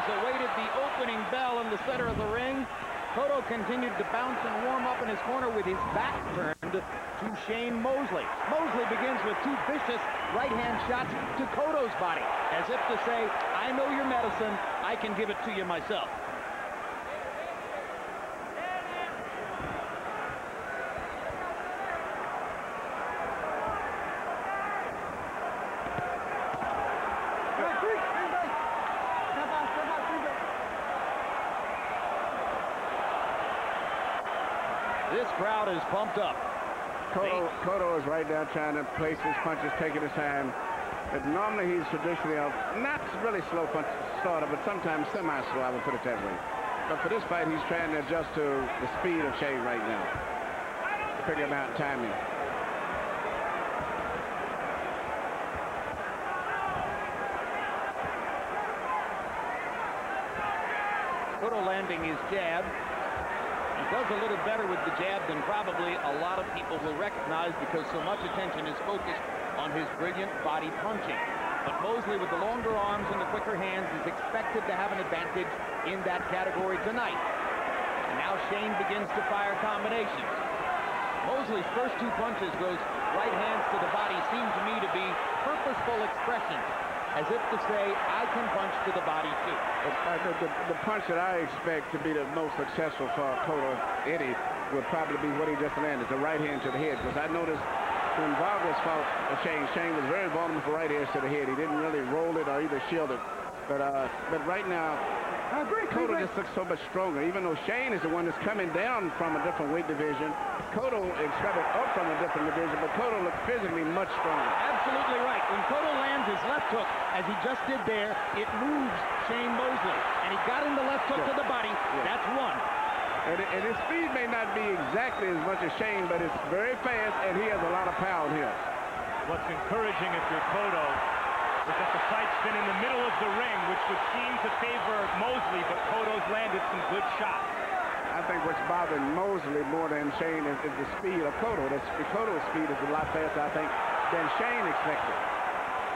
awaited the opening bell in the center of the ring. Cotto continued to bounce and warm up in his corner with his back turned to Shane Mosley. Mosley begins with two vicious right-hand shots to Cotto's body, as if to say, I know your medicine, I can give it to you myself. This crowd is pumped up. Cotto is right now trying to place his punches, taking his time. But normally he's traditionally not really slow punch starter, but sometimes semi-slow, I would put it that way. But for this fight, he's trying to adjust to the speed of Shane right now. Figure out timing. Cotto landing his jab. He does a little better with the jab than probably a lot of people will recognize because so much attention is focused on his brilliant body punching. But Mosley, with the longer arms and the quicker hands, is expected to have an advantage in that category tonight. And now Shane begins to fire combinations. Mosley's first two punches, those right hands to the body, seem to me to be purposeful expressions, as if to say, I can punch to the body too. The punch that I expect to be the most successful for Cotto Eddie would probably be what he just landed, the right hand to the head. Because I noticed when Vargas fought Shane was very vulnerable for right hands to the head. He didn't really roll it or either shield it. But right now, Cotto just looks so much stronger. Even though Shane is the one that's coming down from a different weight division, Cotto is coming up from a different division, but Cotto looks physically much stronger. Absolutely right. When Cotto lands his left hook, as he just did there, it moves Shane Mosley. And he got in the left hook to the body. That's one. And his speed may not be exactly as much as Shane, but it's very fast, and he has a lot of power here. What's encouraging if you're Cotto is that the fight's been in the middle of the ring, which would seem to favor Mosley, but Cotto's landed some good shots. I think what's bothering Mosley more than Shane is the speed of Cotto. Cotto's speed is a lot faster, I think, than Shane expected.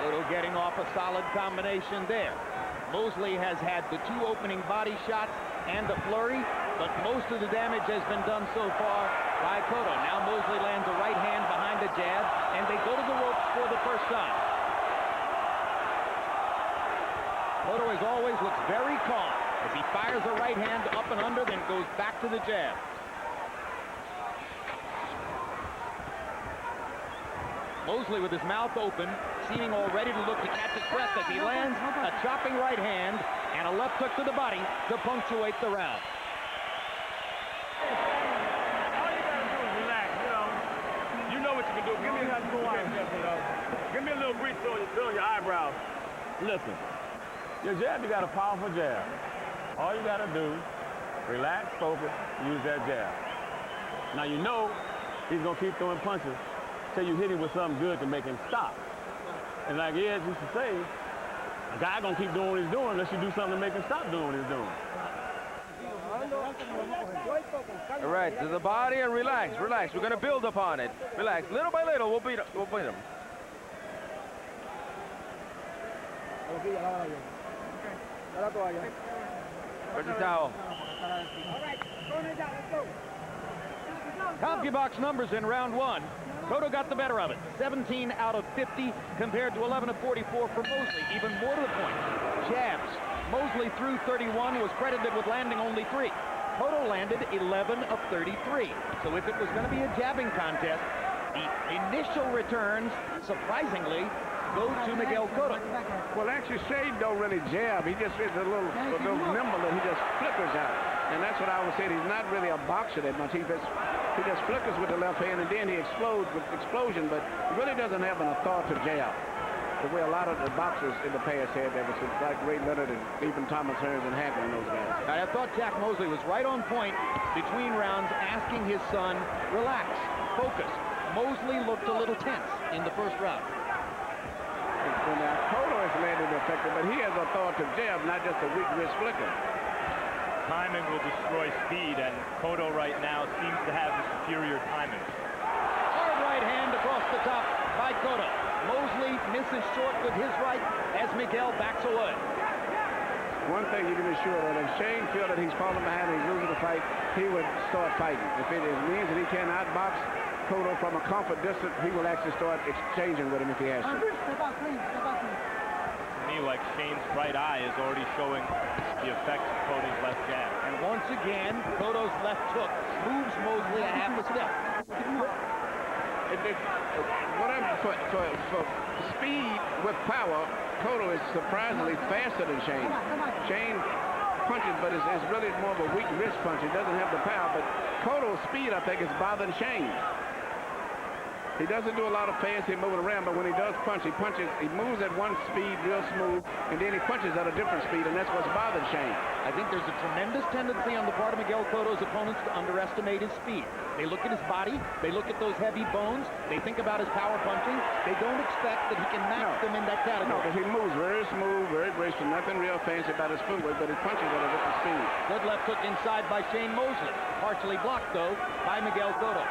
Cotto getting off a solid combination there. Mosley has had the two opening body shots and the flurry, but most of the damage has been done so far by Cotto. Now Mosley lands a right hand behind the jab, and they go to the ropes for the first time. Cotto, as always, looks very calm as he fires a right hand up and under, then goes back to the jab. Mosley with his mouth open, seeming all ready to look to catch his breath as he lands a chopping right hand and a left hook to the body to punctuate the round. All you gotta do is relax, you know what you can do. Give me a little breeze on your eyebrows. Listen, your jab, you got a powerful jab. All you gotta do, relax, focus, use that jab. Now you know he's gonna keep throwing punches till you hit him with something good to make him stop. And like Ed used to say, a guy gonna keep doing what he's doing unless you do something to make him stop doing what he's doing. All right, to the body and relax, relax. We're gonna build upon it. Relax, little by little, we'll beat him. Where's the towel? CompuBox numbers in round one. Cotto got the better of it. 17 out of 50 compared to 11 of 44 for Mosley. Even more to the point, jabs. Mosley threw 31, was credited with landing only 3. Cotto landed 11 of 33. So if it was going to be a jabbing contest, the initial returns, surprisingly, go to Miguel Cotto. Well, actually, Shane don't really jab. He just is a little nimble, and he just flickers out. And that's what I would say. He's not really a boxer that much. He just flickers with the left hand, and then he explodes with explosion, but he really doesn't have an authoritative jab. The way a lot of the boxers in the past had, that was like Ray Leonard and even Thomas Hearns and Hackett and those guys. I thought Jack Mosley was right on point between rounds, asking his son, relax, focus. Mosley looked a little tense in the first round. And now Cotto has landed effective, but he has a authoritative jab, not just a weak wrist flicker. Timing will destroy speed, and Cotto right now seems to have the superior timing. Hard right hand across the top by Cotto. Mosley misses short with his right as Miguel backs away. one thing you can be sure of. If Shane feels that he's falling behind and he's losing the fight, he would start fighting. If it means that he cannot box Cotto from a comfort distance, he will actually start exchanging with him if he has to. To me, like Shane's right eye is already showing the effect of Cotto's left jab. And once again, Cotto's left hook moves Mosley a half a step. For speed with power, Cotto is surprisingly faster than Shane. Shane punches, but it's really more of a weak wrist punch. He doesn't have the power, but Cotto's speed, I think, is bothering Shane. He doesn't do a lot of fancy moving around, but when he does punch, he moves at one speed real smooth, and then he punches at a different speed, and that's what's bothering Shane. I think there's a tremendous tendency on the part of Miguel Cotto's opponents to underestimate his speed. They look at his body, they look at those heavy bones, they think about his power punching. They don't expect that he can match them in that category. No, because he moves very smooth, very graceful, nothing real fancy about his footwork, but he punches at a different speed. Good left hook inside by Shane Mosley. Partially blocked, though, by Miguel Cotto.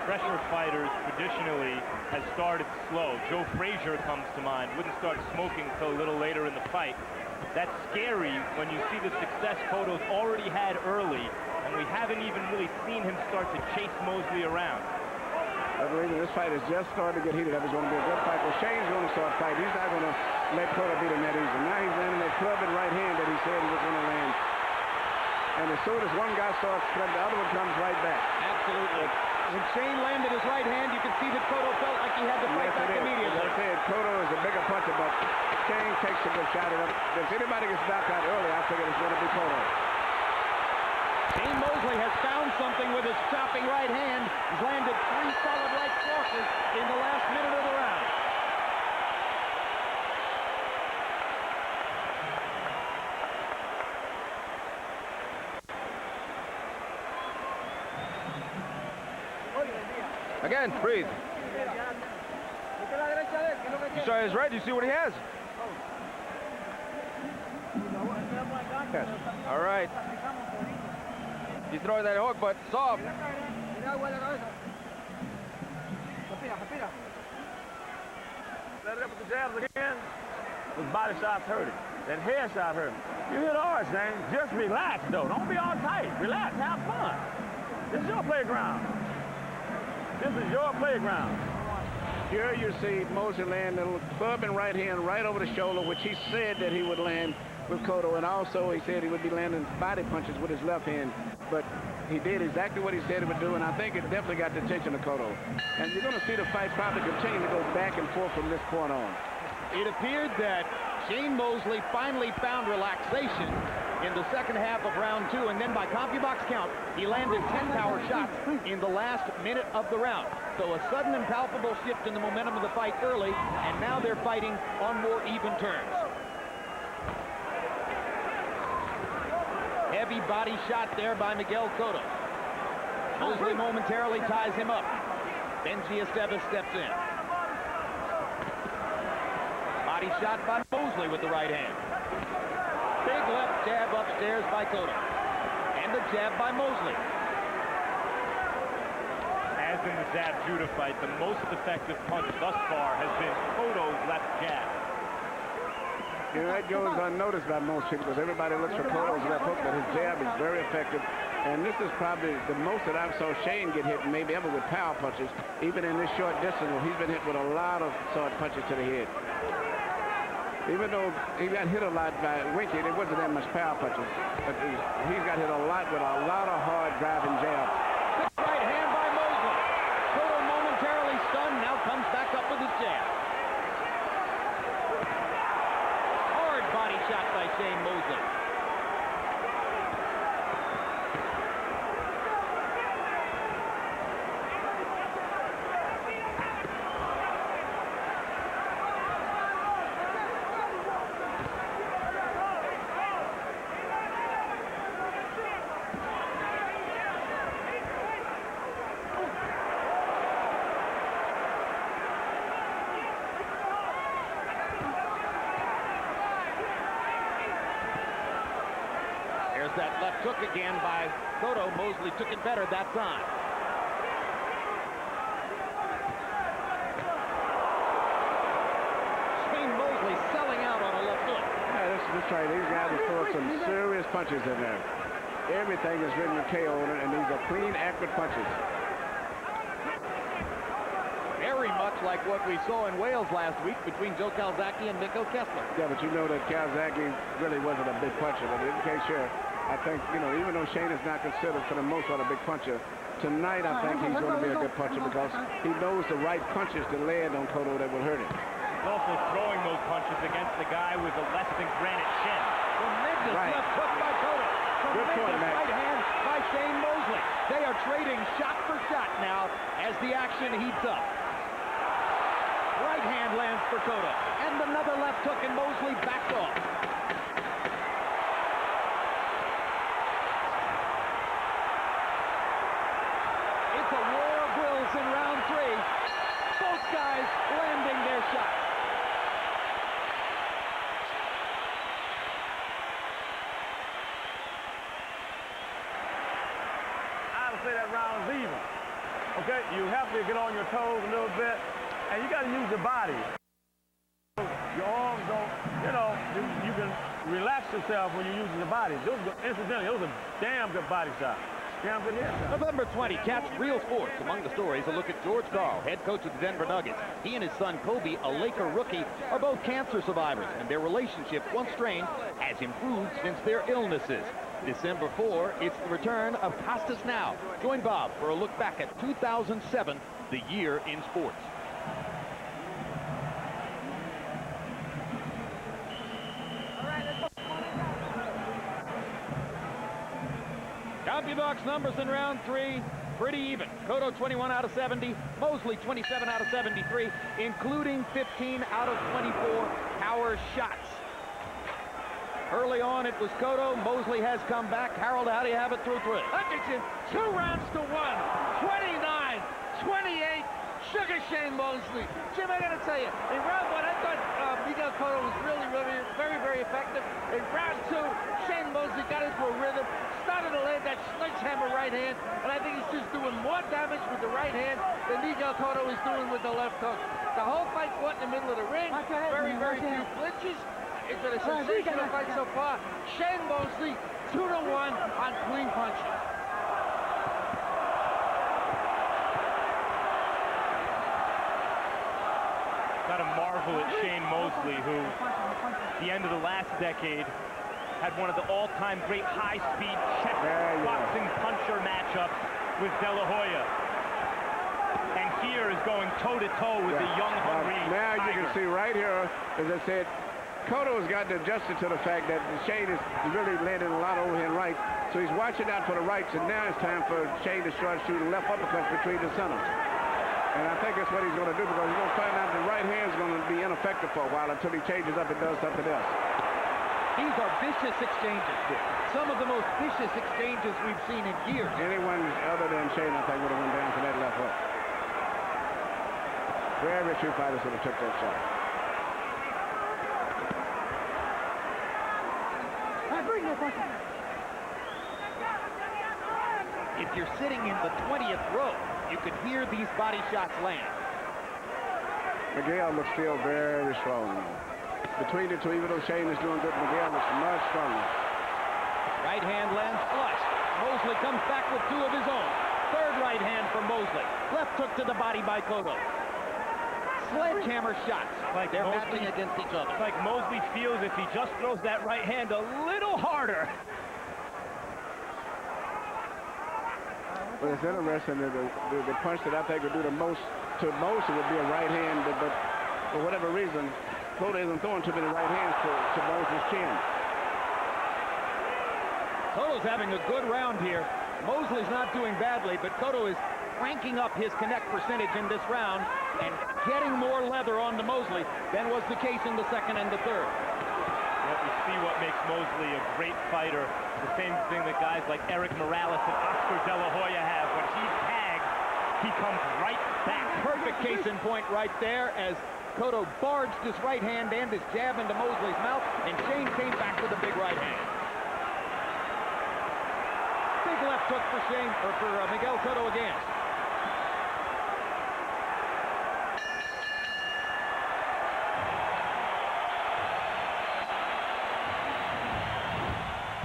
Pressure fighters traditionally has started slow. Joe Frazier comes to mind. Wouldn't start smoking until a little later in the fight. That's scary when you see the success Cotto's already had early, and we haven't even really seen him start to chase Mosley around. I believe this fight is just starting to get heated up. It's going to be a good fight. Well, Shane's going to start fighting. He's not going to let Cotto beat him that easy. Now he's landing that club and right hand that he said he was going to land. And as soon as one guy starts clubbing, the other one comes right back. Absolutely. When Shane landed his right hand, you could see that Cotto felt like he had to fight back immediately. As I said, Cotto is a bigger puncher, but Shane takes a good shot at him. If anybody gets knocked out early, I figure it's going to be Cotto. Shane Mosley has found something with his chopping right hand. He's landed 3 solid right crosses in the last minute of the round. Again, breathe. You saw his right, you see what he has. Yes. All right. He's throwing that hook, but soft. Set it up with the jabs again. His body shots hurt him. That head shot hurt him. You hit hard, Shane. Just relax, though. Don't be all tight. Relax. Have fun. This is your playground. This is your playground. Here you see Mosley land a little club and right hand right over the shoulder, which he said that he would land with Cotto, and also he said he would be landing body punches with his left hand, but he did exactly what he said he would do, and I think it definitely got the attention of Cotto. And you're going to see the fight probably continue to go back and forth from this point on. It appeared that Shane Mosley finally found relaxation in the second half of round 2, and then by CompuBox count, he landed 10 power shots in the last minute of the round. So a sudden and palpable shift in the momentum of the fight early, and now they're fighting on more even terms. Heavy body shot there by Miguel Cotto. Mosley momentarily ties him up. Benji Estevez steps in. Body shot by Mosley with the right hand. Big left jab upstairs by Cotto. And the jab by Mosley. As in the Zab Judah fight, the most effective punch thus far has been Cotto's left jab. You know, that goes unnoticed by most people because everybody looks for Cotto's left hook, but his jab is very effective. And this is probably the most that I've saw Shane get hit maybe ever with power punches, even in this short distance. He's been hit with a lot of sword punches to the head. Even though he got hit a lot by Winky, there wasn't that much power punches. But he's got hit a lot with a lot of hard driving jabs. Right hand by Mosley. Cotto momentarily stunned, now comes back up with his jab. Hard body shot by Shane Mosley. That left hook again by Cotto. Mosley took it better that time. tell you, these guys are throwing some serious punches in there. Everything is written with KO on it, and these are clean, accurate punches. Very much like what we saw in Wales last week between Joe Calzaghe and Mikko Kessler. Yeah, but you know that Calzaghe really wasn't a big puncher. But in case here, I think, you know, even though Shane is not considered for the most part a big puncher, tonight I think he's going to be a good puncher because he knows the right punches to land on Cotto that will hurt him. He's also throwing those punches against the guy with a less than granite shin. Tremendous left hook by Cotto. Good point, Tremendous Matt. right hand by Shane Mosley. They are trading shot for shot now as the action heats up. Right hand lands for Cotto. And another left hook, and Mosley backed off. It's a war of wills in round 3. Both guys landing their shots. I would say that round is even. Okay, you have to get on your toes a little bit, and you got to use your body. Your arms don't, you know, you can relax yourself when you're using your body. Incidentally, those are damn good body shots. Damn good hit. November 20, catch Real Sports. Among the stories, a look at George Karl, head coach of the Denver Nuggets. He and his son Kobe, a Laker rookie, are both cancer survivors, and their relationship, once strained, has improved since their illnesses. December 4, it's the return of Costas Now. Join Bob for a look back at 2007, the year in sports. CompuBox numbers in round 3, pretty even. Cotto 21 out of 70, Mosley 27 out of 73, including 15 out of 24 power shots. Early on, it was Cotto. Mosley has come back. Harold, how do you have it through 3? Hutchinson, 2 rounds to 1. 29, 28. Sugar Shane Mosley. Jim, I got to tell you, in round 1, I thought Miguel Cotto was really, very effective. In round 2, Shane Mosley got into a rhythm, started to land that sledgehammer right hand, and I think he's just doing more damage with the right hand than Miguel Cotto is doing with the left hook. The whole fight fought in the middle of the ring. Very few clinches. It's been a sensational fight so far. Shane Mosley, 2-1 on clean punches. Got to marvel at Shane Mosley, who, at the end of the last decade, had one of the all-time great high-speed check boxing puncher matchups with De La Hoya. And here is going toe-to-toe with the young, hungry Now you Tiger. can see right here, as I said, Cotto has gotten adjusted to the fact that Shane is really landing a lot of overhand rights, so he's watching out for the rights, and now it's time for Shane to start shooting left uppercuts between the centers. And I think that's what he's going to do, because he's going to find out the right hand is going to be ineffective for a while until he changes up and does something else. These are vicious exchanges. Some of the most vicious exchanges we've seen in years. Anyone other than Shane, I think, would have went down for that left hook. Very few fighters would have took that shot. If you're sitting in the 20th row, you could hear these body shots land. Miguel looks still very strong. Between the two, even though Shane is doing good, Miguel looks much stronger. Right hand lands flush. Mosley comes back with 2 of his own. Third right hand from Mosley. Left hook to the body by Cotto. Sledgehammer shots. Like they're Mosley- matching against each other. It's like Mosley feels if he just throws that right hand a little harder. But it's interesting that the punch that I think would do the most to Mosley would be a right hand, but for whatever reason, Cotto isn't throwing too many right hands to Mosley's chin. Cotto's having a good round here. Mosley's not doing badly, but Cotto is cranking up his connect percentage in this round and getting more leather on to Mosley than was the case in the second and the third. Well, we see what makes Mosley a great fighter. The same thing that guys like Eric Morales and Oscar De La Hoya have. When he's tagged, he comes right back. Perfect case in point right there as Cotto barged his right hand and his jab into Mosley's mouth, and Shane came back with a big right hand. Big left hook for Shane, or for Miguel Cotto again.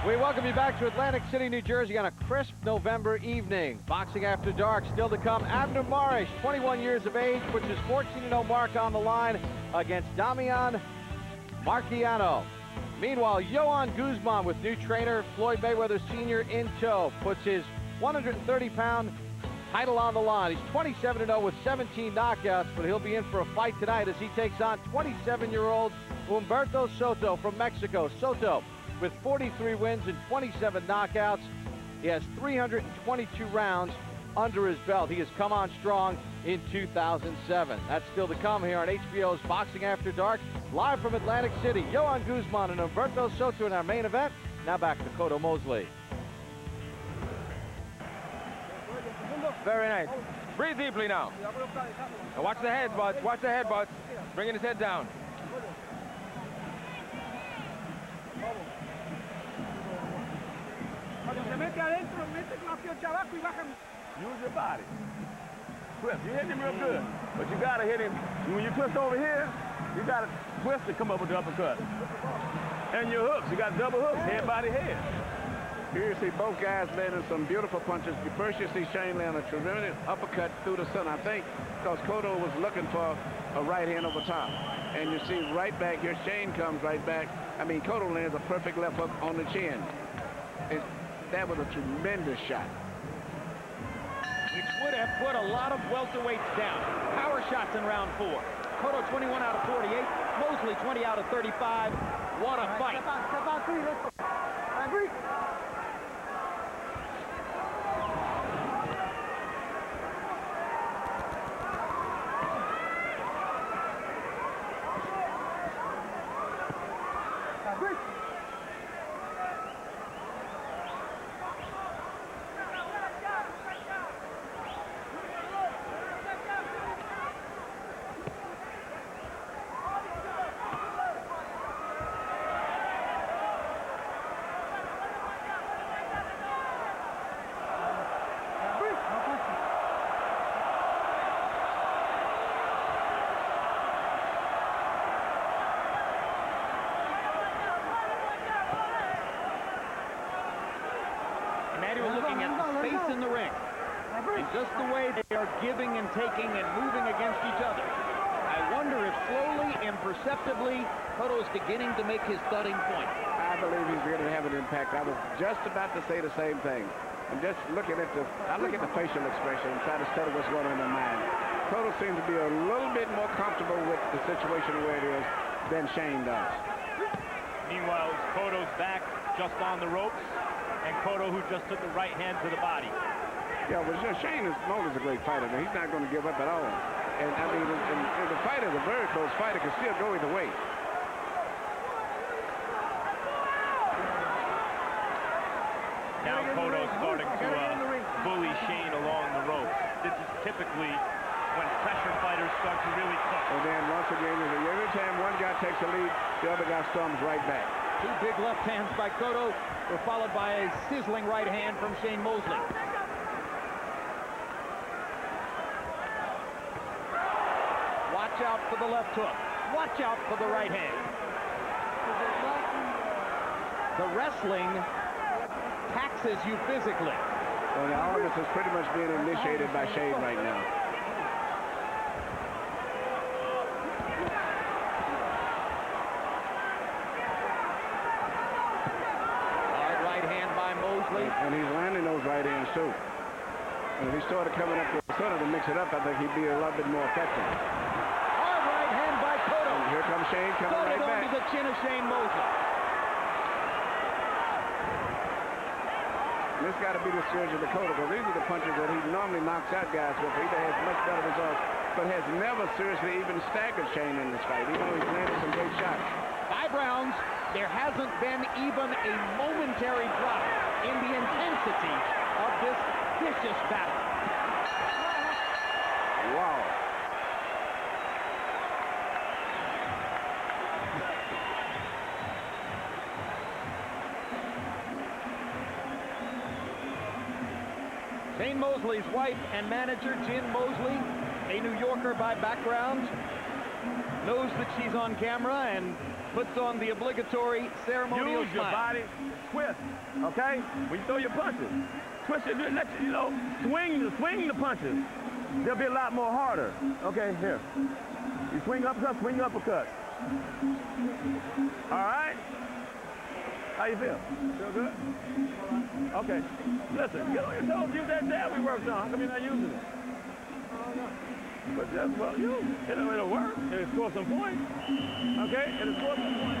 We welcome you back to Atlantic City, New Jersey on a crisp November evening. Boxing After Dark still to come. Abner Marish, 21 years of age, puts his 14-0 mark on the line against Damian Marciano. Meanwhile, Johan Guzman with new trainer Floyd Mayweather Sr. in tow puts his 130-pound title on the line. He's 27-0 with 17 knockouts, but he'll be in for a fight tonight as he takes on 27-year-old Humberto Soto from Mexico. Soto with 43 wins and 27 knockouts. He has 322 rounds under his belt. He has come on strong in 2007. That's still to come here on HBO's Boxing After Dark. Live from Atlantic City, Johan Guzman and Humberto Soto in our main event. Now back to Cotto Mosley. Very nice. Breathe deeply now. Now watch the head, Bud. Watch the head, Bud. Bringing his head down. Use your body. Twist. You hit him real good, but you gotta hit him. When you twist over here, you gotta twist to come up with the uppercut. And your hooks, you got double hooks, head, body, head. Here you see both guys landing some beautiful punches. First you see Shane land a tremendous uppercut through the center, I think, because Cotto was looking for a right hand over top. And you see right back here, Shane comes right back. I mean, Cotto lands a perfect left hook on the chin. That was a tremendous shot. Which would have put a lot of welterweights down. Power shots in round 4. Cotto 21 out of 48. Mosley 20 out of 35. What a fight. We're looking at the space in the ring and just the way they are giving and taking and moving against each other. I wonder if slowly, imperceptibly, Cotto is beginning to make his thudding point. I believe he's going to have an impact. I was just about to say the same thing. I'm just looking at I look at the facial expression and try to study what's going on in their mind. Cotto seems to be a little bit more comfortable with the situation where it is than Shane does. Meanwhile, Cotto's back just on the ropes, and Cotto who just took the right hand to the body. Yeah, well, Shane is known as a great fighter. He's not going to give up at all. And I mean, the fight is a very close fight. It can still go either way. Now Cotto's starting to bully Shane along the ropes. This is typically when pressure fighters start to really cook. And then once again, every time one guy takes a lead, the other guy storms right back. Two big left hands by Cotto were followed by a sizzling right hand from Shane Mosley. Watch out for the left hook. Watch out for the right hand. The wrestling taxes you physically. Well, all of this is pretty much being initiated by Shane right now. Hard right hand by Mosley. And he's landing those right hands, too. And if he started coming up with the center to mix it up, I think he'd be a lot bit more effective. Hard right hand by Cotto. And here comes Shane coming right back. To the chin of Shane Mosley. This got to be the surgeon of Cotto, because these are the punches that he normally knocks out guys with. He has much better results, but has never seriously even staggered Shane in this fight, even though he's landed some great shots. 5 rounds, there hasn't been even a momentary drop in the intensity of this vicious battle. Wow. Shane Mosley's wife and manager, Jim Mosley, a New Yorker by background, knows that she's on camera and puts on the obligatory ceremonial Use your smile. body, twist, okay? When you throw your punches, twist it, let you know, swing the punches. They'll be a lot more harder. Okay, here. You swing uppercut, swing uppercut. All right? How you feel? Feel good? Okay. Listen, get on your toes, use that jab we worked on. How come you're not using it? But just, well, use it. It'll work. It'll score some points. Okay? It'll score some points.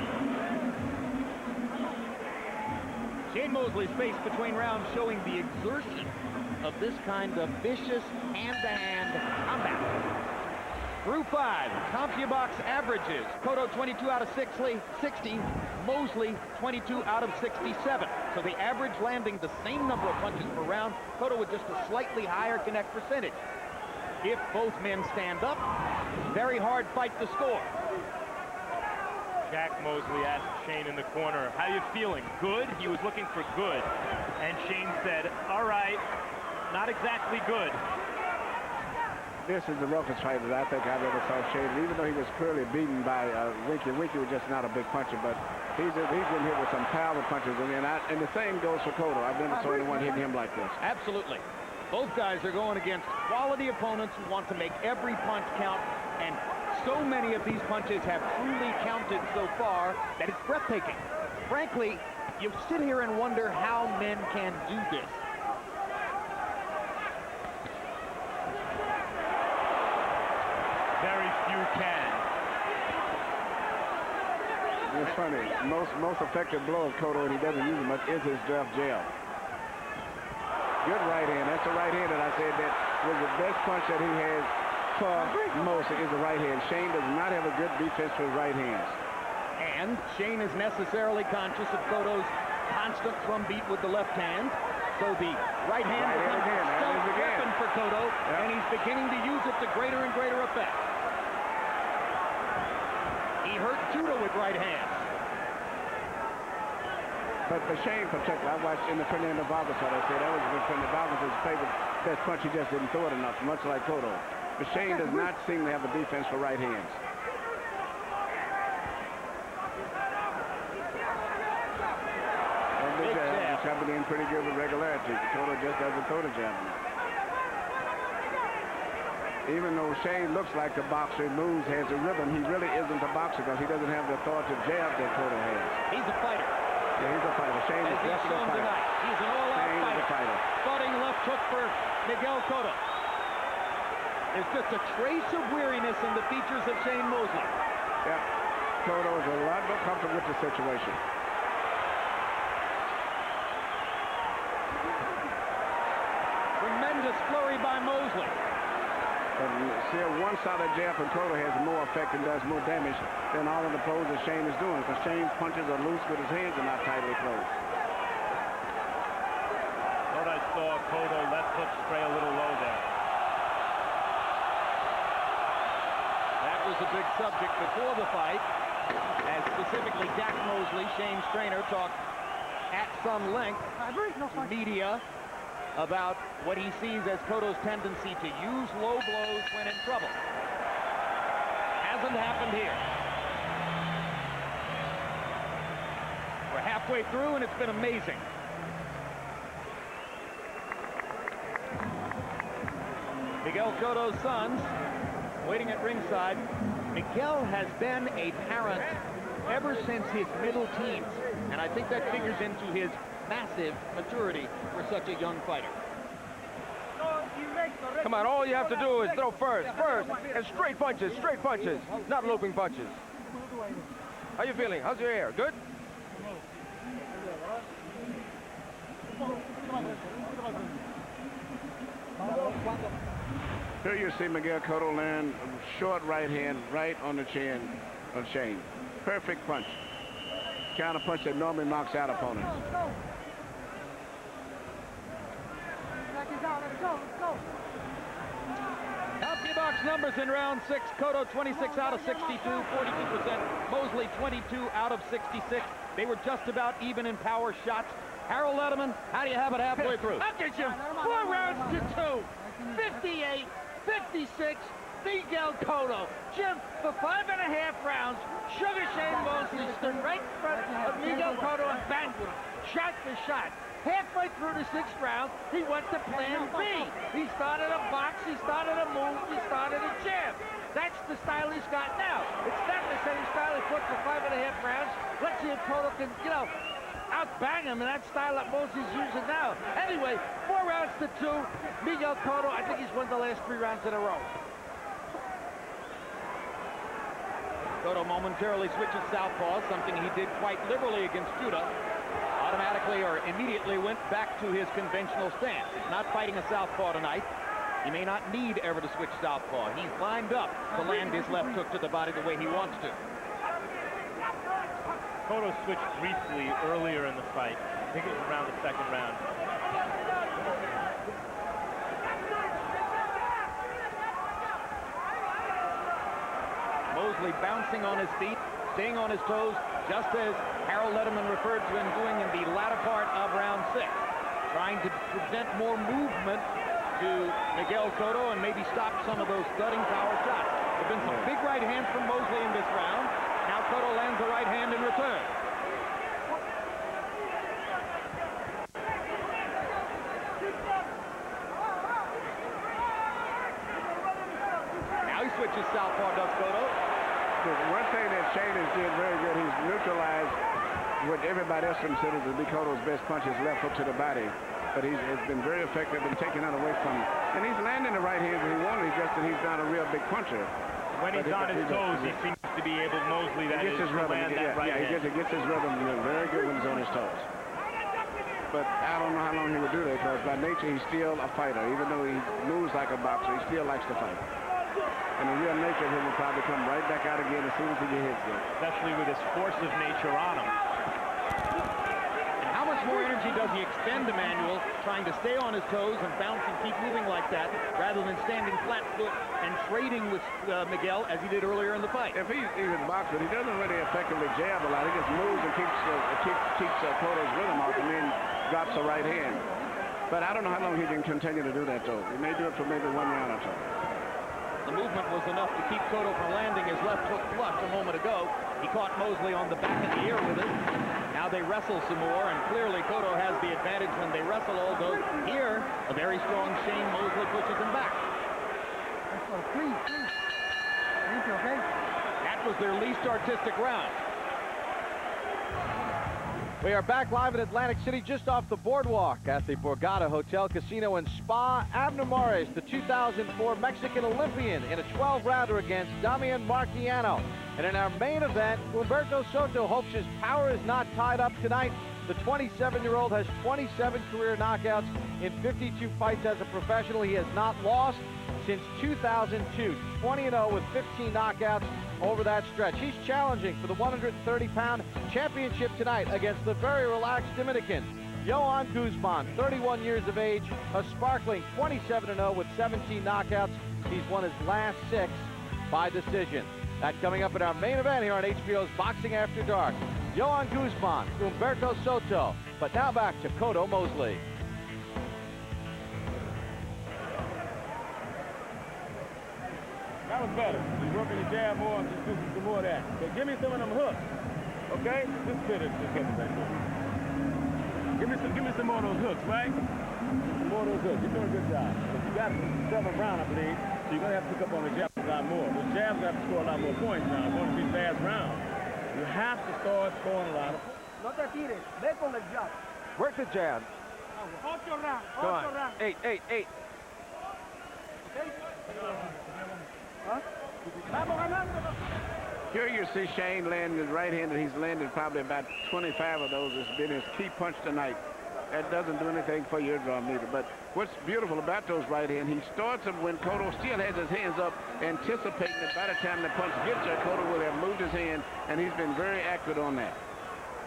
Shane Mosley's face between rounds showing the exertion of this kind of vicious hand-to-hand combat. Through 5, CompuBox averages. Cotto 22 out of 60, Mosley 22 out of 67. So the average landing the same number of punches per round, Cotto with just a slightly higher connect percentage. If both men stand up, very hard fight to score. Jack Mosley asked Shane in the corner, how you feeling? Good? He was looking for good. And Shane said, all right, not exactly good. This is the roughest fight that I think I've ever saw Shane. Even though he was clearly beaten by Winky. Winky was just not a big puncher, but he's been hit with some power punches. And the same goes for Cotto. I've never saw anyone hitting him like this. Absolutely. Both guys are going against quality opponents who want to make every punch count, and so many of these punches have truly counted so far that it's breathtaking. Frankly, you sit here and wonder how men can do this. Very few can. It's funny. Most effective blow of Cotto, and he doesn't use it much, is his draft jab. Good right hand. That's the right hand that I said that was the best punch that he has for Mosley is the right hand. Shane does not have a good defense for his right hands. And Shane is necessarily conscious of Cotto's constant drum beat with the left hand. So the right hand becomes a stealth weapon for Cotto, and he's beginning to use it to greater and greater effect. He hurt Judo with right hands. But for Shane, particularly, I watched in the Fernando Vargas fight. I said that was Fernando Vargas' favorite best punch. He just didn't throw it enough, much like Cotto. But Shane does not seem to have a defense for right hands. And the jab is coming in pretty good with regularity. Cotto just doesn't throw the jab enough. Even though Shane looks like a boxer, moves, has a rhythm, he really isn't a boxer because he doesn't have the authoritative jab that Cotto has. He's a fighter. Yeah, he's a fighter. Shane is definitely a fighter. He's an all-out Shane is a fighter. Starting left hook for Miguel Cotto. There's just a trace of weariness in the features of Shane Mosley. Yeah, Cotto is a lot more comfortable with the situation. Tremendous flurry by Mosley. But see, a one-sided jab from Cotto has more effect and does more damage than all of the blows that Shane is doing, because Shane's punches are loose with his hands and not tightly closed. Thought I saw Cotto left hook spray a little low there. That was a big subject before the fight, as specifically Jack Mosley, Shane's trainer, talked at some length to media about what he sees as Cotto's tendency to use low blows when in trouble. Hasn't happened here. We're halfway through and it's been amazing. Miguel Cotto's sons waiting at ringside. Miguel has been a parent ever since his middle teens, and I think that figures into his massive maturity for such a young fighter. Come on, all you have to do is throw first, and straight punches, not looping punches. How you feeling? How's your hair? Good? Here you see Miguel Cotto land a short right hand right on the chin of Shane. Perfect punch. Counter punch that normally knocks out opponents. CompuBox numbers in round 6. Cotto 26 out of 62, 42%. Mosley 22 out of 66. They were just about even in power shots. Harold Letterman, how do you have it halfway through? I'll get you 4 rounds to 2. 58, 56, Miguel Cotto. Jim, for 5.5 rounds, Sugar Shane Mosley stood right in front of Miguel Cotto and banged with him, shot for shot. Halfway through the 6th round, he went to plan B. He started a box, he started a move, he started a jab. That's the style he's got now. It's not the same style he fought for 5.5 rounds. Let's see if Cotto can, outbang him in that style that Mosley's using now. Anyway, 4 rounds to 2. Miguel Cotto, I think he's won the last 3 rounds in a row. Cotto momentarily switches southpaw, something he did quite liberally against Judah. Automatically or immediately went back to his conventional stance. He's not fighting a southpaw tonight. He may not need ever to switch southpaw. He's lined up to land his left hook to the body the way he wants to. Cotto switched briefly earlier in the fight. I think it was around the 2nd round. Mosley bouncing on his feet, staying on his toes, just as Harold Letterman referred to him doing in the latter part of round 6. Trying to present more movement to Miguel Cotto and maybe stop some of those thudding power shots. There have been some big right hands from Mosley in this round. Now Cotto lands a right hand in return. Now he switches southpaw, does Cotto. The one thing that Shane has did very good, he's neutralized what everybody else considers to be Cotto's best punch, his left hook to the body. But he's been very effective in taking that away from him. And he's landing the right hand that he wanted. It's just that he's not a real big puncher. When he's on his toes, he seems to be able, Mosley, that is, to land that right hand. He gets his rhythm very good when he's on his toes. But I don't know how long he would do that, because by nature he's still a fighter. Even though he moves like a boxer, he still likes to fight. And the real nature of him will probably come right back out again as soon as he gets hit there. Especially with his force of nature on him. And how much more energy does he expend, Emmanuel, trying to stay on his toes and bounce and keep moving like that, rather than standing flat-foot and trading with Miguel as he did earlier in the fight? If he's even boxing, he doesn't really effectively jab a lot. He just moves and keeps Cotto's rhythm off and then drops a right hand. But I don't know how long he can continue to do that, though. He may do it for maybe 1 round or so. The movement was enough to keep Cotto from landing his left hook flush a moment ago. He caught Mosley on the back of the ear with it. Now they wrestle some more, and clearly Cotto has the advantage when they wrestle, although here, a very strong Shane Mosley pushes him back. Please. Okay? That was their least artistic round. We are back live in Atlantic City, just off the boardwalk at the Borgata Hotel, Casino, and Spa. Abner Mares, the 2004 Mexican Olympian, in a 12-rounder against Damian Marquiano. And in our main event, Humberto Soto hopes his power is not tied up tonight. The 27-year-old has 27 career knockouts in 52 fights as a professional. He has not lost since 2002, 20-0 with 15 knockouts over that stretch. He's challenging for the 130-pound championship tonight against the very relaxed Dominican, Johan Guzman, 31 years of age, a sparkling 27-0 with 17 knockouts. He's won his last 6 by decision. That coming up in our main event here on HBO's Boxing After Dark. Johan Guzman, Humberto Soto. But now back to Cotto Mosley. That was better. You're working the jab more and just do some more of that. So give me some of them hooks. Okay? Just fit it. Just hit it right there. Give me some more of those hooks, right? Some more of those hooks. You're doing a good job. But you got 7th round, I believe. So you're gonna have to pick up on the jabs a lot more. Those jabs have to score a lot more points now. It's going to be fast rounds. You have to start scoring a lot of points. No te tires. Ve con el jab. Work the jab. 8 rounds. Go on. 8. Okay? Here you see Shane landing his right hand, and he's landed probably about 25 of those. It's been his key punch tonight. That doesn't do anything for your eardrum either. But what's beautiful about those right hands, he starts them when Cotto still has his hands up, anticipating that by the time the punch gets there, Cotto will have moved his hand, and he's been very accurate on that.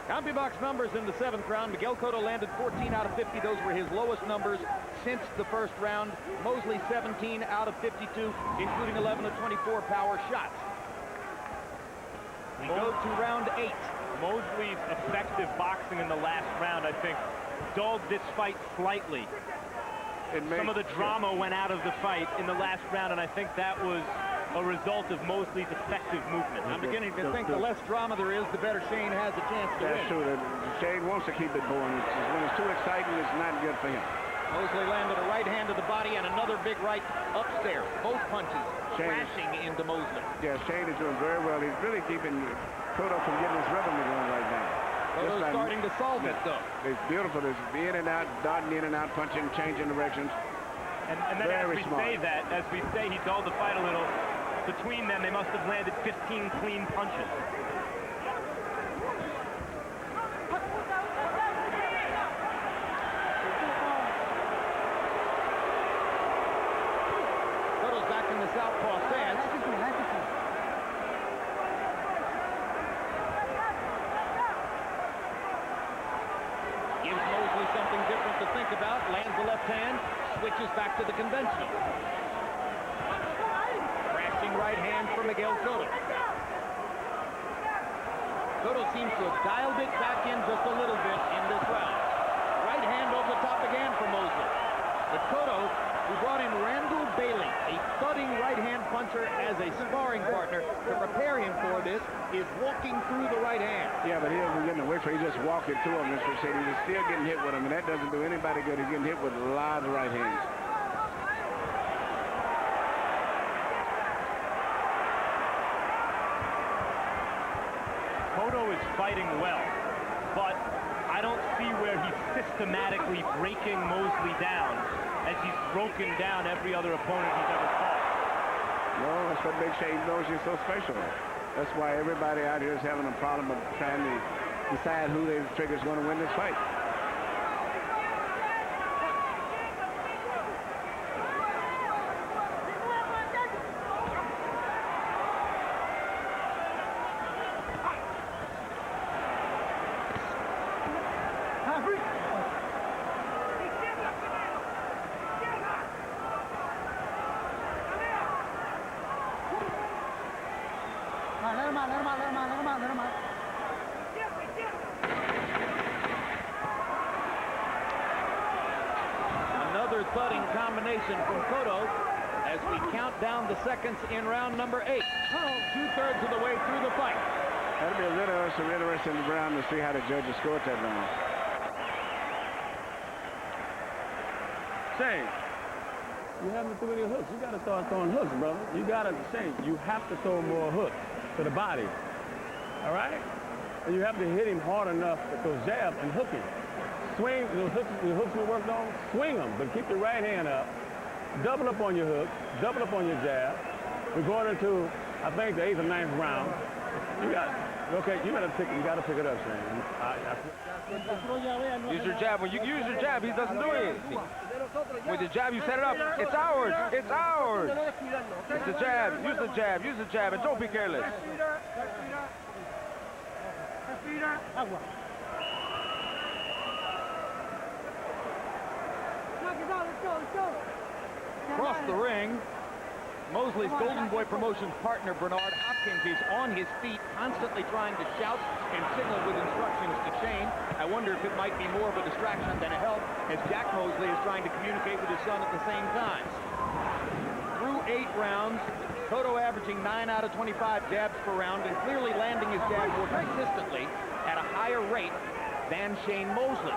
CompuBox numbers in the 7th round. Miguel Cotto landed 14 out of 50. Those were his lowest numbers since the first round. Mosley 17 out of 52, including 11 of 24 power shots. We go to round 8. Mosley's effective boxing in the last round, I think, dulled this fight slightly. some of the drama went out of the fight in the last round, and I think that was a result of Mosley's effective movement. I'm beginning to think the less drama there is, the better Shane has a chance to win. That's true. Shane wants to keep it going. When it's too exciting, it's not good for him. Mosley landed a right hand to the body and another big right upstairs. Both punches crashing into Mosley. Yeah, Shane is doing very well. He's really keeping Cotto from getting his rhythm going right now. Cotto's starting to solve it, though. It's beautiful. It's in and out, darting in and out, punching, changing directions. And then as we say he dulled the fight a little, between them, they must have landed 15 clean punches. Cotto's back in the southpaw stance. Gives Mosley something different to think about. Lands the left hand, switches back to the conventional. Crashing right hand for Miguel Cotto. Cotto seems to have dialed it back in just a little bit in this round. Right hand over the top again for Mosley. But Cotto, who brought in Randall Bailey, a thudding right-hand puncher as a sparring partner to prepare him for this, is walking through the right hand. Yeah, but he isn't getting away from it. He's just walking through him, Mr. City. He's still getting hit with him, and that doesn't do anybody good. He's getting hit with a lot of right hands. Cotto is fighting well, but I don't see where he's systematically breaking Mosley down as he's broken down every other opponent he's ever fought. No, that's what makes Shane Mosley so special. That's why everybody out here is having a problem of trying to decide who they figure is going to win this fight. Another thudding combination from Cotto as we count down the seconds in round number 8. 2/3 of the way through the fight. That'll be a really interesting round to see how the judges scored that round. Shane, you haven't threw any hooks. You got to start throwing hooks, brother. You got to, Shane, you have to throw more hooks to the body. All right? And you have to hit him hard enough with those jabs and hook him. Swing, the hooks we worked on, swing them, but keep your right hand up. Double up on your hook, double up on your jab. We're going into, I think, the 8th or 9th round. You got to pick it up, Shane. Use your jab. When you use your jab, he doesn't do anything. With the jab, you set it up. It's ours. It's ours. It's the jab. Use the jab. Use the jab. And don't be careless. Across the ring, Mosley's Golden Boy Promotions partner, Bernard Hopkins, is on his feet, constantly trying to shout and signal with instructions to Shane. I wonder if it might be more of a distraction than a help, as Jack Mosley is trying to communicate with his son at the same time. Through 8 rounds, Cotto averaging 9 out of 25 jabs per round and clearly landing his jab more consistently at a higher rate than Shane Mosley.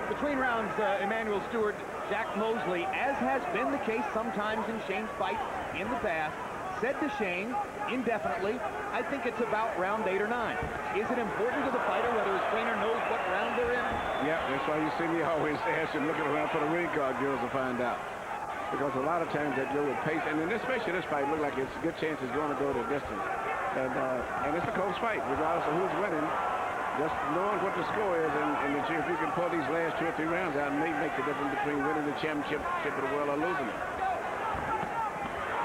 Between rounds, Emmanuel Stewart, Jack Mosley, as has been the case sometimes in Shane's fights in the past, said to Shane indefinitely, I think it's about round 8 or 9. Is it important to the fighter whether his trainer knows what round they're in? Yeah, that's why you see me always ask him looking around for the ring card girls to find out. Because a lot of times that go with pace, and especially this fight, look like it's a good chance it's going to go the distance. And it's a close fight, regardless of who's winning. Just knowing what the score is, and if you can pull these last 2 or 3 rounds out, it may make the difference between winning the championship of the world or losing it.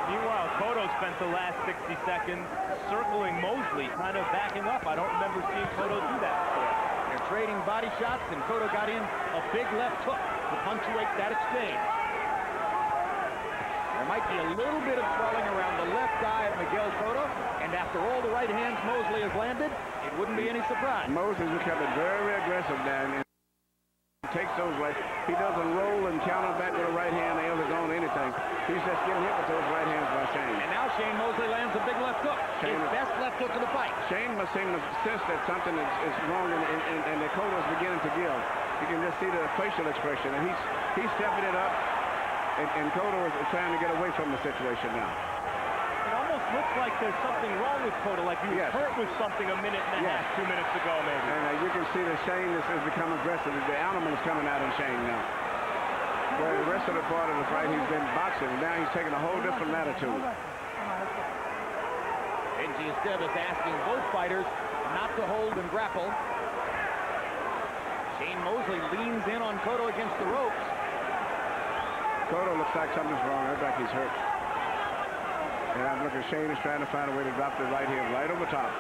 Meanwhile, Cotto spent the last 60 seconds circling Mosley, kind of backing up. I don't remember seeing Cotto do that before. And trading body shots, and Cotto got in a big left hook to punctuate that exchange. There might be a little bit of swelling around the left eye of Miguel Cotto, and after all the right hands Mosley has landed, it wouldn't be any surprise. Mosley's becoming very aggressive down, and takes those right. He doesn't roll and counter back with a right hand nail his own anything. He's just getting hit with those right hands by Shane. And now Shane Mosley lands a big left hook. His best left hook of the fight. Shane must seem to sense that something is wrong, and the Cotto is beginning to give. You can just see the facial expression, and he's stepping it up, and Cotto is trying to get away from the situation now. It almost looks like there's something wrong with Cotto, like he was hurt with something a minute and a half, 2 minutes ago, maybe. And you can see that Shane has become aggressive. The animal is coming out in Shane now. Where the rest of the part of the fight, he's been boxing. Now he's taking a whole different attitude. Benji Estevez asking both fighters not to hold and grapple. Shane Mosley leans in on Cotto against the ropes. Cotto looks like something's wrong. I think he's hurt. And I'm looking, Shane is trying to find a way to drop the right hand right over top.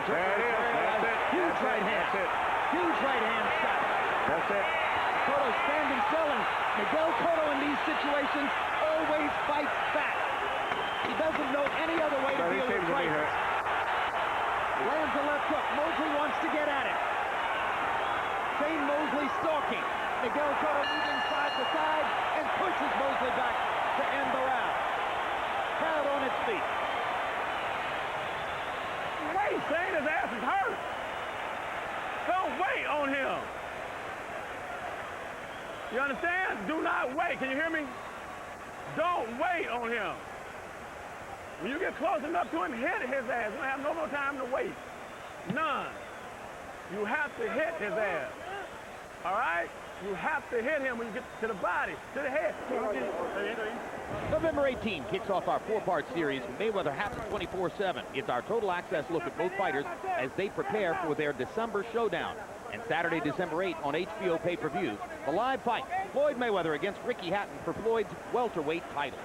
There it is. That's it. Huge right hand. That's it. Huge right hand shot. That's it. Cotto standing still, and Miguel Cotto in these situations always fights back. He doesn't know any other way to deal with fighters. Lands a left hook. Mosley wants to get at it. Shane Mosley stalking. Miguel Cotto moving side to side and pushes Mosley back to end the round. Crowd on its feet. Wait, Shane, his ass is hurt. Don't wait on him. You understand? Do not wait. Can you hear me? Don't wait on him. When you get close enough to him, hit his ass. You don't have no more time to wait. None. You have to hit his ass. All right? You have to hit him when you get to the body, to the head. November 18 kicks off our four-part series. Mayweather Happens 24/7. It's our total access look at both fighters as they prepare for their December showdown. And Saturday, December 8 on HBO pay-per-view, the live fight, Floyd Mayweather against Ricky Hatton for Floyd's welterweight title.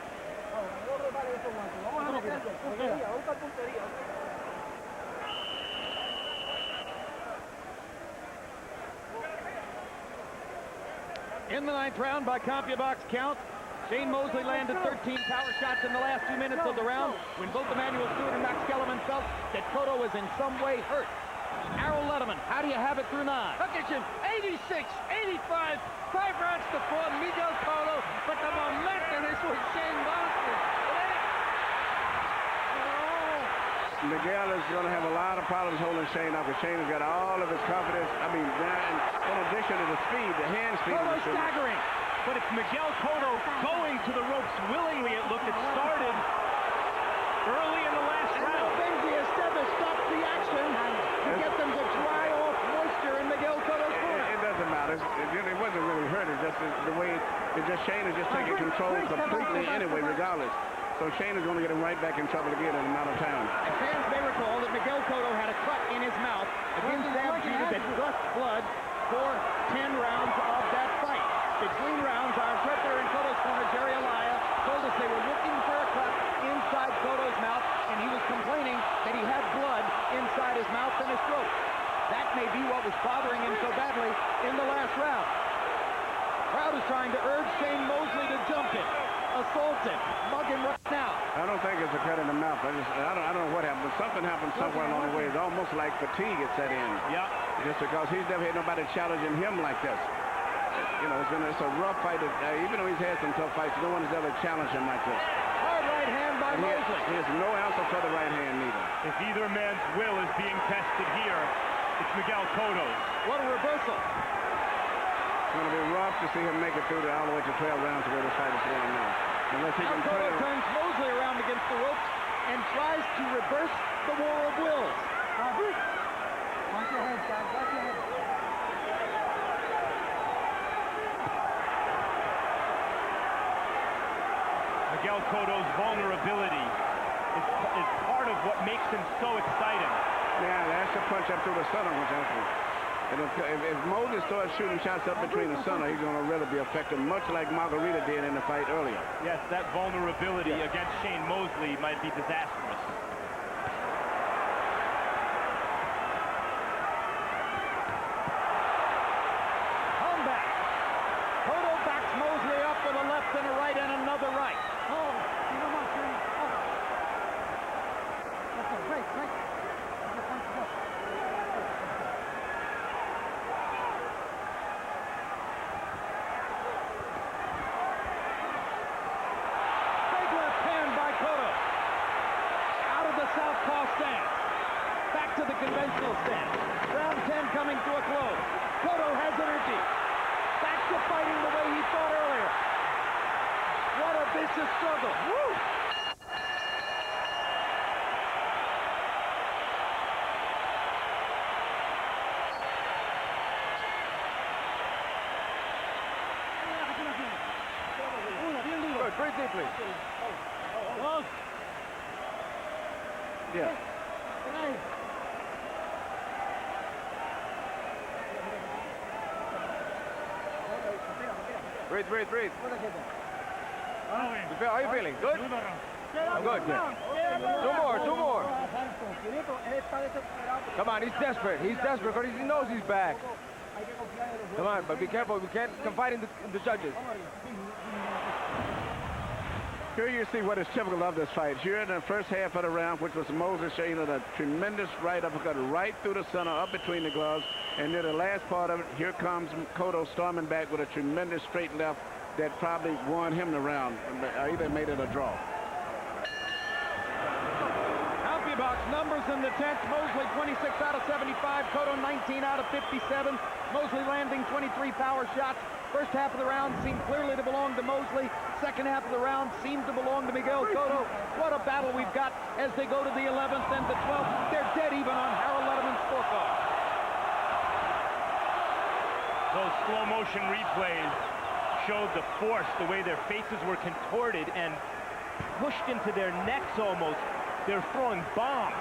In the ninth round by CompuBox count, Shane Mosley landed 13 power shots in the last 2 minutes of the round when both Emmanuel Stewart and Max Kellerman felt that Cotto was in some way hurt. Harold Letterman, how do you have it through 9? Look at him, 86, 85, 5 rounds to 4, Miguel Cotto, but the momentum is with Shane Mosley. Miguel is going to have a lot of problems holding Shane up, because Shane has got all of his confidence. I mean, in addition to the speed, the hand speed. Cotto staggering. But it's Miguel Cotto going to the ropes willingly. It looked, it started early in the last round. Benji Estevez stopped the action to get them to dry off moisture in Miguel Cotto's corner. It doesn't matter. It wasn't really hurt. It's just the way, Shane is just taking control completely anyway, regardless. So Shane is going to get him right back in trouble again in a matter of time. And fans may recall that Miguel Cotto had a cut in his mouth against Sam Cheetah that gushed blood for 10 rounds of that fight. Between rounds, our interpreter in Cotto's corner, Jerry Alaya, told us they were looking for a cut inside Cotto's mouth, and he was complaining that he had blood inside his mouth and his throat. That may be what was bothering him so badly in the last round. Crowd is trying to urge Shane Mosley to jump him, assault him, mug him right now. I don't think it's a cut in the mouth. I don't know what happened, but something happened somewhere along the way. It's almost like fatigue had set in. Yeah. Just because he's never had nobody challenging him like this. You know, it's a rough fight. Even though he's had some tough fights, no one has ever challenged him like this. Hard right hand by Mosley. He has no answer for the right hand neither. If either man's will is being tested here, it's Miguel Cotto's. What a reversal. It's going to be rough to see him make it through all the way to 12 rounds the way this fight is going now. Unless he can Cotto turns Mosley around against the ropes and tries to reverse the war of wills. Watch your head, guys. Watch your head. Miguel Cotto's vulnerability is part of what makes him so exciting. Yeah, that's a punch up through the center, which actually. And if Mosley starts shooting shots up between the center, he's going to really be effective, much like Margarita did in the fight earlier. Yes, that vulnerability against Shane Mosley might be disastrous. to a close. Cotto has energy. Back to fighting the way he fought earlier. What a vicious struggle. Woo! Good, breathe deeply. Yeah. Breathe, breathe, breathe. How are you feeling? Good? Good. Two more, two more. Come on, he's desperate. He's desperate because he knows he's back. Come on, but be careful. We can't confide in the judges. Here you see what is typical of this fight. Here in the first half of the round, which was Mosley showing a tremendous right uppercut right through the center, up between the gloves. And near the last part of it, here comes Cotto storming back with a tremendous straight left that probably won him the round, or either made it a draw. Box numbers in the 10th. Mosley 26 out of 75. Cotto 19 out of 57. Mosley landing 23 power shots. First half of the round seemed clearly to belong to Mosley. Second half of the round seemed to belong to Miguel Cotto. What a battle we've got as they go to the 11th and the 12th. They're dead even on Harold Letterman's scorecard. Those slow motion replays showed the force, the way their faces were contorted and pushed into their necks almost. They're throwing bombs.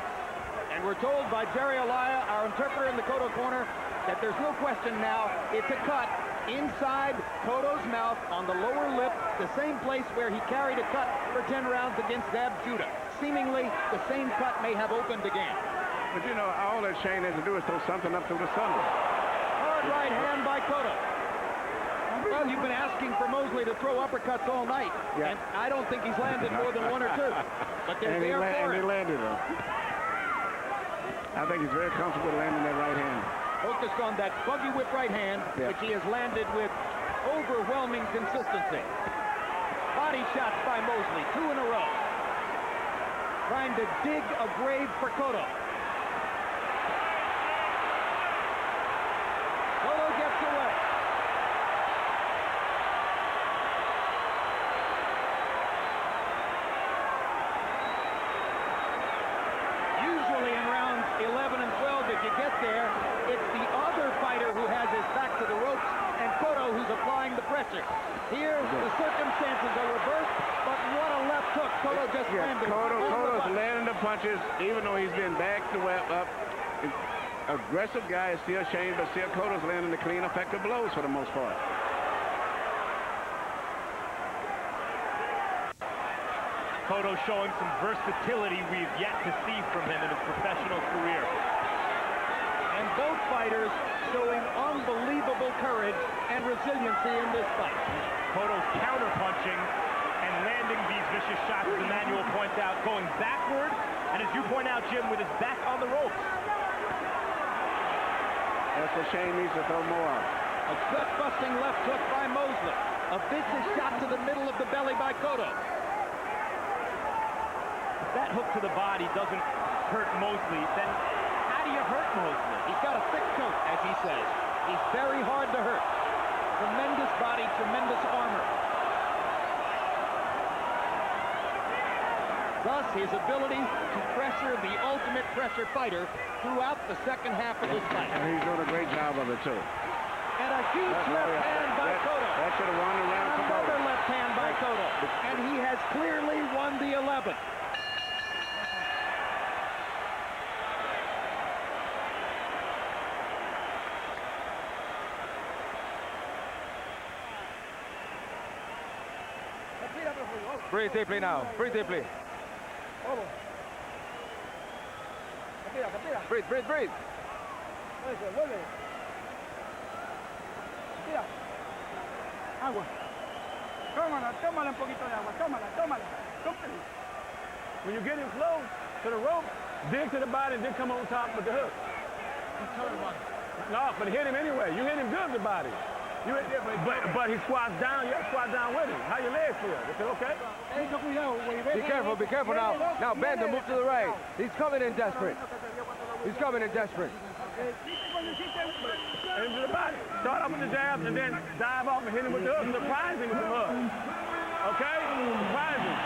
And we're told by Jerry Alaya, our interpreter in the Cotto corner, that there's no question now. It's a cut inside Cotto's mouth on the lower lip, the same place where he carried a cut for 10 rounds against Zab Judah. Seemingly, the same cut may have opened again. But you know, all that Shane has to do is throw something up through the center. Hard right hand by Cotto. Well, you've been asking for Mosley to throw uppercuts all night, and I don't think he's landed more than one or two. But they're there for and he him. landed them. I think he's very comfortable landing that right hand. Focused on that buggy whip right hand, which he has landed with overwhelming consistency. Body shots by Mosley, 2 in a row. Trying to dig a grave for Cotto. Cotto gets away. Usually in rounds 11 and 12, if you get there, it's the other fighter who has his back to the ropes and Cotto who's applying the pressure. Here, the circumstances are reversed, but what a left hook. Cotto just landed. Cotto's landing the punches, even though he's been backed up. Aggressive guy is still Shane, but still Cotto's landing the clean, effective blows for the most part. Cotto showing some versatility we've yet to see from him in his professional career. And both fighters showing unbelievable courage and resiliency in this fight. Cotto's counter-punching and landing these vicious shots, as Emmanuel points out, going backward, and as you point out, Jim, with his back on the ropes. That's what Shane needs to throw more of. A gut-busting left hook by Mosley. A vicious shot to the middle of the belly by Cotto. If that hook to the body doesn't hurt Mosley, then how do you hurt Mosley? He's got a thick coat, as he says. He's very hard to hurt. Tremendous body, tremendous armor. Thus, his ability to pressure the ultimate pressure fighter throughout the second half of this fight. And he's doing a great job of it, too. And a huge left hand by Cotto. That should have won the round for Cotto. Another left hand by Cotto. And he has clearly won the 11th. Breathe deeply now. Breathe deeply. Breathe, breathe, breathe. Agua. Tómala un poquito de agua. Tómala. When you get him close to the rope, dig to the body and then come on top with the hook. No, but hit him anyway. You hit him good with the body. But he squats down. You have to squat down with him. How your legs feel? Is it okay? Be careful now. Now bend and move to the right. He's coming in desperate. He's coming in desperate. Into the body. Start off with the jab and then dive off and hit him with the hook. Surprise him with some hooks. Okay? Surprise him.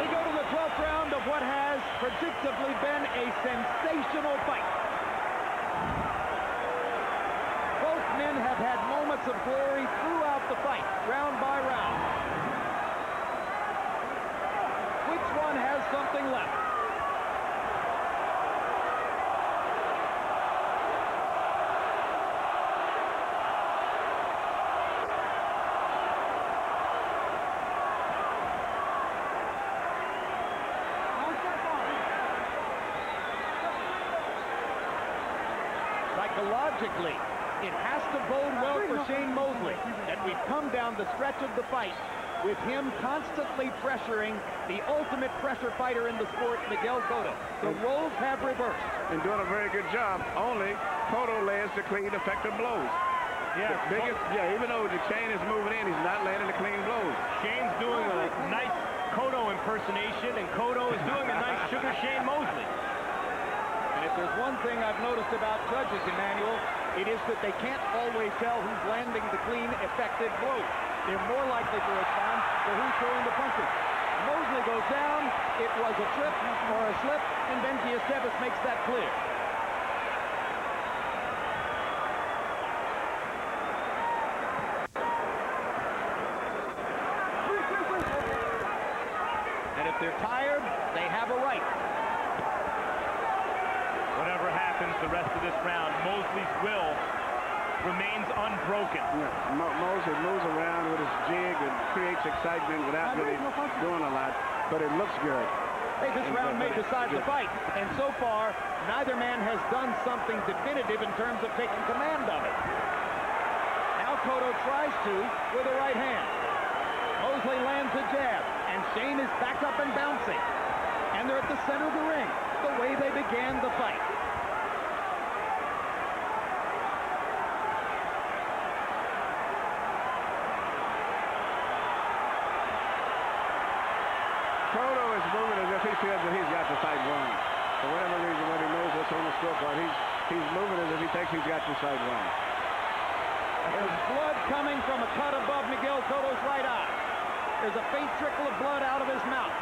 We go to the 12th round of what has predictably been a sensational fight. Both men have had moments of glory throughout the fight, round by round. Which one has something left? Psychologically, it has to bode well for Shane Mosley that we've come down the stretch of the fight with him constantly pressuring the ultimate pressure fighter in the sport, Miguel Cotto. The roles have reversed. And doing a very good job. Only Cotto lands the clean, effective blows. Yeah, Even though the chain is moving in, he's not landing the clean blows. Shane's doing a nice Cotto impersonation, and Cotto is doing a nice Sugar Shane Mosley. And if there's one thing I've noticed about judges, Emmanuel, it is that they can't always tell who's landing the clean, effective blows. They're more likely to respond to who's throwing the punches. Mosley goes down. It was a trip or a slip, and Benji Estevez makes that clear. And if they're tired, they have a right. Whatever happens the rest of this round, Mosley's will remains unbroken. Yeah, Mosley moves around with his jig and creates excitement without really doing a lot, but it looks good. Hey, this round may decide the fight, and so far, neither man has done something definitive in terms of taking command of it. Now Cotto tries to with a right hand. Mosley lands a jab, and Shane is back up and bouncing. And they're at the center of the ring, the way they began the fight. Cotto is moving as if he feels that he's got the fight won. For whatever reason, when he knows what's on the scorecard, he's moving as if he thinks he's got the fight won. There's blood coming from a cut above Miguel Cotto's right eye. There's a faint trickle of blood out of his mouth.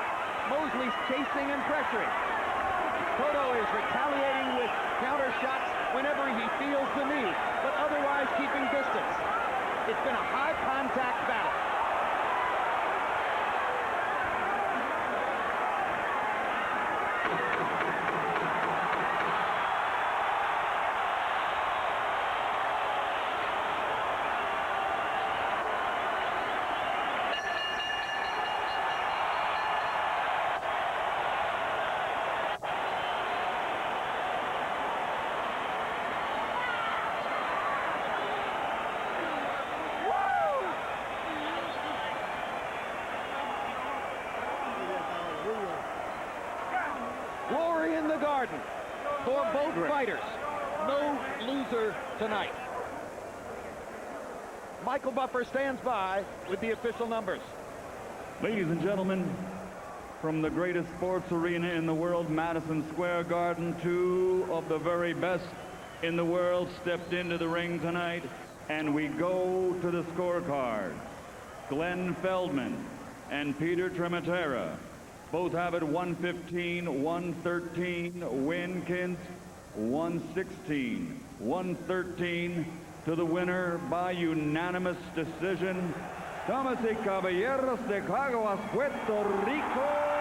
Mosley's chasing and pressuring. Cotto is retaliating with counter shots whenever he feels the need, but otherwise keeping distance. It's been a high contact battle. Glory in the garden for both fighters. No loser tonight. Michael Buffer stands by with the official numbers. Ladies and gentlemen, from the greatest sports arena in the world, Madison Square Garden, two of the very best in the world stepped into the ring tonight, and we go to the scorecard. Glenn Feldman and Peter Trematera both have it 115, 113. Winkins 116, 113 to the winner by unanimous decision. Damas y caballeros de Caguas, Puerto Rico.